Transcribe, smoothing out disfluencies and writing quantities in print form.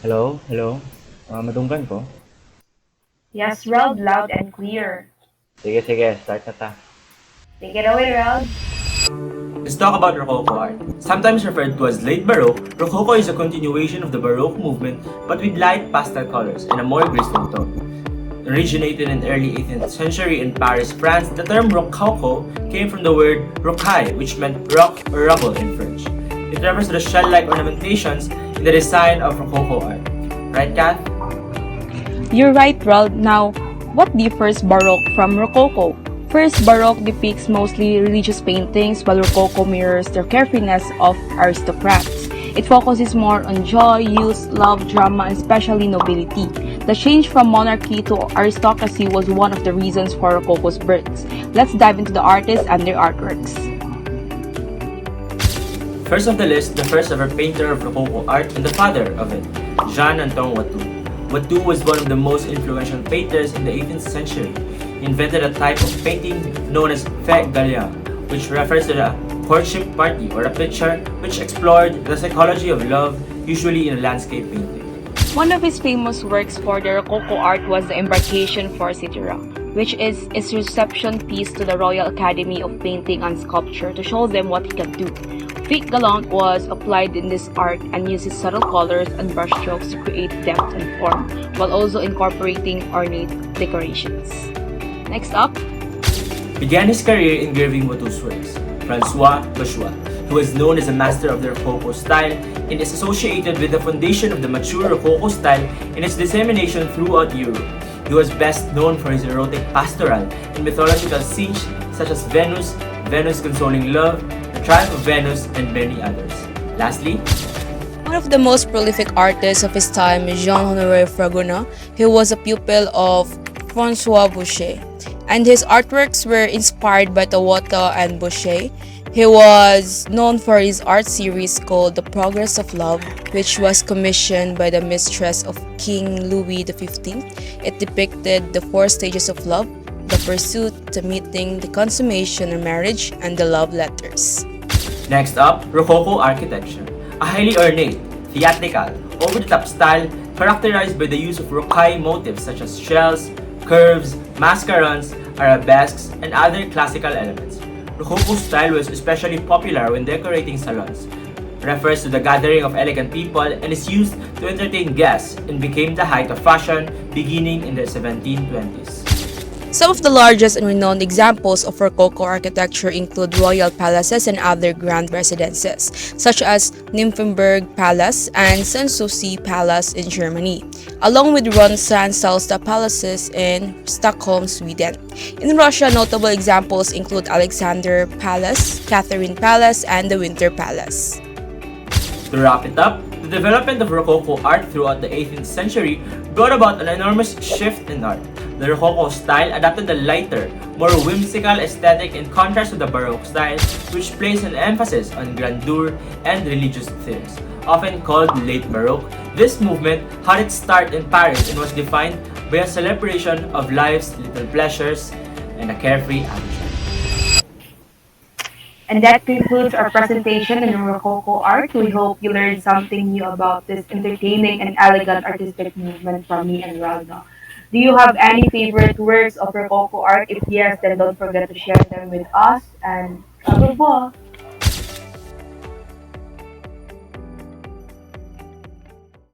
Hello, hello. Madunggan ko? Yes, Rod, loud and clear. Sige, sige, start na ta. Take it away, Rod. Let's talk about Rococo art. Sometimes referred to as late Baroque, Rococo is a continuation of the Baroque movement but with light pastel colors and a more graceful tone. Originated in the early 18th century in Paris, France, the term Rococo came from the word rocaille, which meant rock or rubble in French. It refers to the shell-like ornamentations in the design of Rococo art. Right, Kath? You're right, Ralph. Now, what differs Baroque from Rococo? First, Baroque depicts mostly religious paintings, while Rococo mirrors the carefreeness of aristocrats. It focuses more on joy, youth, love, drama, and especially nobility. The change from monarchy to aristocracy was one of the reasons for Rococo's birth. Let's dive into the artists and their artworks. First on the list, the first ever painter of Rococo art and the father of it, Jean-Antoine Watteau. Watteau was one of the most influential painters in the 18th century. He invented a type of painting known as fête galère, which refers to the courtship party or a picture which explored the psychology of love, usually in a landscape painting. One of his famous works for the Rococo art was the Embarkation for Citera, which is his reception piece to the Royal Academy of Painting and Sculpture to show them what he can do. Fake gallant was applied in this art and uses subtle colors and brushstrokes to create depth and form, while also incorporating ornate decorations. Next up, Began his career engraving Watteau's works. Francois Bourgeois, who was known as a master of the Rococo style and is associated with the foundation of the mature Rococo style and its dissemination throughout Europe. He was best known for his erotic pastoral and mythological scenes such as Venus, Venus consoling love, the Triumph of Venus, and many others. Lastly, one of the most prolific artists of his time is Jean-Honoré Fragonard. He was a pupil of François Boucher, and his artworks were inspired by Tawata and Boucher. He was known for his art series called The Progress of Love, which was commissioned by the mistress of King Louis XV. It depicted the four stages of love: the pursuit, the meeting, the consummation of marriage, and the love letters. next up, Rococo architecture. A highly ornate, theatrical, over-the-top style characterized by the use of rocaille motifs such as shells, curves, mascarons, arabesques, and other classical elements. Rococo style was especially popular when decorating salons. Refers to the gathering of elegant people and is used to entertain guests and became the height of fashion beginning in the 1720s. Some of the largest and renowned examples of Rococo architecture include royal palaces and other grand residences, such as Nymphenburg Palace and Sanssouci Palace in Germany, along with Renaissance-style palaces in Stockholm, Sweden. In Russia, notable examples include Alexander Palace, Catherine Palace, and the Winter Palace. To wrap it up, the development of Rococo art throughout the 18th century brought about an enormous shift in art. The Rococo style adopted a lighter, more whimsical aesthetic in contrast to the Baroque style, which placed an emphasis on grandeur and religious themes. Often called late Baroque, this movement had its start in Paris and was defined by a celebration of life's little pleasures and a carefree attitude. And that concludes our presentation in Rococo art. We hope you learned something new about this entertaining and elegant artistic movement from me and Ralno. Do you have any favorite works of Rococo art? If yes, then don't forget to share them with us. And au revoir.